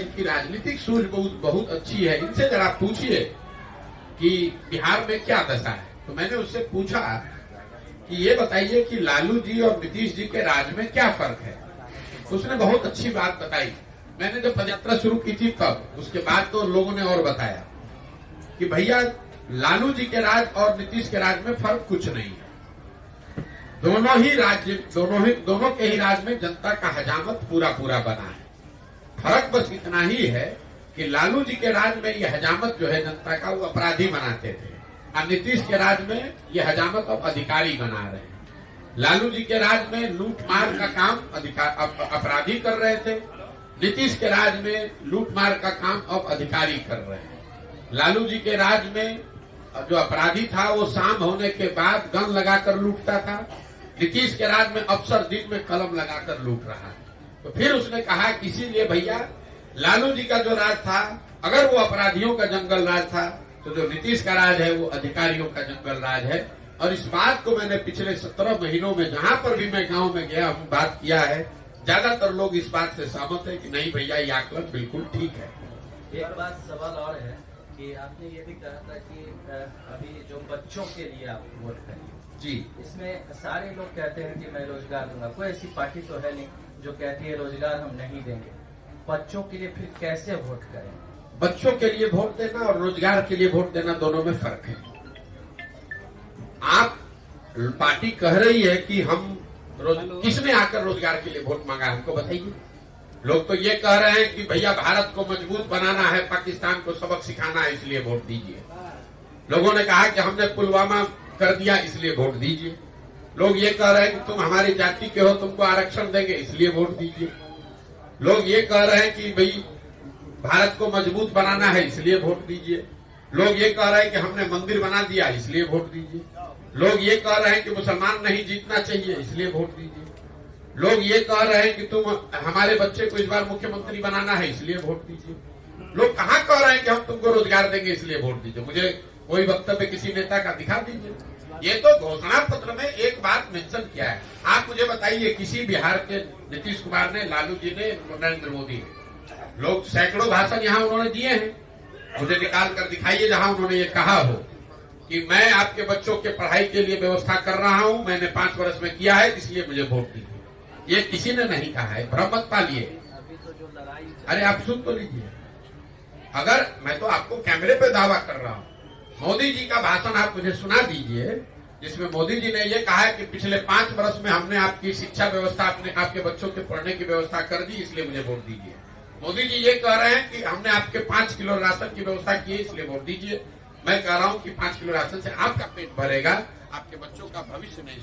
इनकी राजनीतिक सोच बहुत अच्छी है। इनसे जरा पूछिए कि बिहार में क्या दशा है। तो मैंने उससे पूछा कि ये बताइए कि लालू जी और नीतीश जी के राज में क्या फर्क है। तो उसने बहुत अच्छी बात बताई। मैंने जब पदयात्रा शुरू की थी तब, उसके बाद तो लोगों ने और बताया कि भैया लालू जी के राज और नीतीश के राज में फर्क कुछ नहीं है। दोनों के ही राज में जनता का हजामत पूरा बना है। फर्क बस इतना ही है कि लालू जी के राज में ये हजामत जो है जनता का, वो अपराधी बनाते थे, और नीतीश के राज में ये हजामत अब अधिकारी बना रहे हैं। लालू जी के राज में लूटमार का काम अपराधी कर रहे थे, नीतीश के राज में लूटमार का काम अब अधिकारी कर रहे हैं। लालू जी के राज में जो अपराधी था वो शाम होने के बाद गन लगाकर लूटता था, नीतीश के राज में अफसर दिन में कलम लगाकर लूट रहा है। तो फिर उसने कहा कि इसीलिए भैया लालू जी का जो राज था, अगर वो अपराधियों का जंगल राज था, तो जो नीतीश का राज है वो अधिकारियों का जंगल राज है। और इस बात को मैंने पिछले 17 महीनों में जहां पर भी मैं गांव में गया हूं बात किया है, ज्यादातर लोग इस बात से सहमत है कि नहीं भैया ये आकलन बिल्कुल ठीक है। एक बात सवाल और है कि आपने ये भी कहा था कि अभी जो बच्चों के लिए आप वोट करें जी, इसमें सारे लोग कहते हैं कि मैं रोजगार दूंगा। कोई ऐसी पार्टी तो है नहीं जो कहती है रोजगार हम नहीं देंगे। बच्चों के लिए फिर कैसे वोट करें? बच्चों के लिए वोट देना और रोजगार के लिए वोट देना दोनों में फर्क है। आप पार्टी कह रही है कि हम किसने आकर रोजगार के लिए वोट मांगा, हमको बताइए। लोग तो ये कह रहे हैं कि भैया भारत को मजबूत बनाना है, पाकिस्तान को सबक सिखाना है, इसलिए वोट दीजिए। लोगों ने कहा कि हमने पुलवामा कर दिया इसलिए वोट दीजिए। लोग ये कह रहे हैं कि तुम हमारी जाति के हो, तुमको आरक्षण देंगे इसलिए वोट दीजिए। लोग ये कह रहे हैं कि भाई भारत को मजबूत बनाना है इसलिए वोट दीजिए। लोग ये कह रहे हैं कि हमने मंदिर बना दिया इसलिए वोट दीजिए। लोग ये कह रहे हैं कि मुसलमान नहीं जीतना चाहिए इसलिए वोट दीजिए। लोग ये कह रहे हैं कि तुम हमारे बच्चे को इस बार मुख्यमंत्री बनाना है इसलिए वोट दीजिए। लोग कहाँ कह रहे हैं कि हम तुमको रोजगार देंगे इसलिए वोट दीजिए। मुझे कोई वक्तव्य किसी नेता का दिखा दीजिए। ये तो घोषणा पत्र में एक बात मेंशन किया है। आप मुझे बताइए किसी बिहार के नीतीश कुमार ने, लालू जी ने, नरेंद्र मोदी ने, लोग सैकड़ों भाषण यहाँ उन्होंने दिए हैं, मुझे निकाल कर दिखाइए जहां उन्होंने ये कहा हो कि मैं आपके बच्चों के पढ़ाई के लिए व्यवस्था कर रहा हूं, मैंने 5 वर्ष में किया है इसलिए मुझे वोट दीजिए। ये किसी ने नहीं कहा है, भ्रम मत पालिए। अरे आप सुन तो लीजिए। अगर मैं तो आपको कैमरे पे दावा कर रहा हूं, मोदी जी का भाषण आप मुझे सुना दीजिए जिसमें मोदी जी ने ये कहा है कि पिछले 5 वर्ष में हमने आपकी शिक्षा व्यवस्था, आपके बच्चों के पढ़ने की व्यवस्था कर दी इसलिए मुझे वोट दीजिए। मोदी जी ये कह रहे हैं कि हमने आपके 5 किलो राशन की व्यवस्था की है इसलिए वोट दीजिए। मैं कह रहा हूं कि 5 किलो राशन से आपका पेट भरेगा, आपके बच्चों का भविष्य नहीं।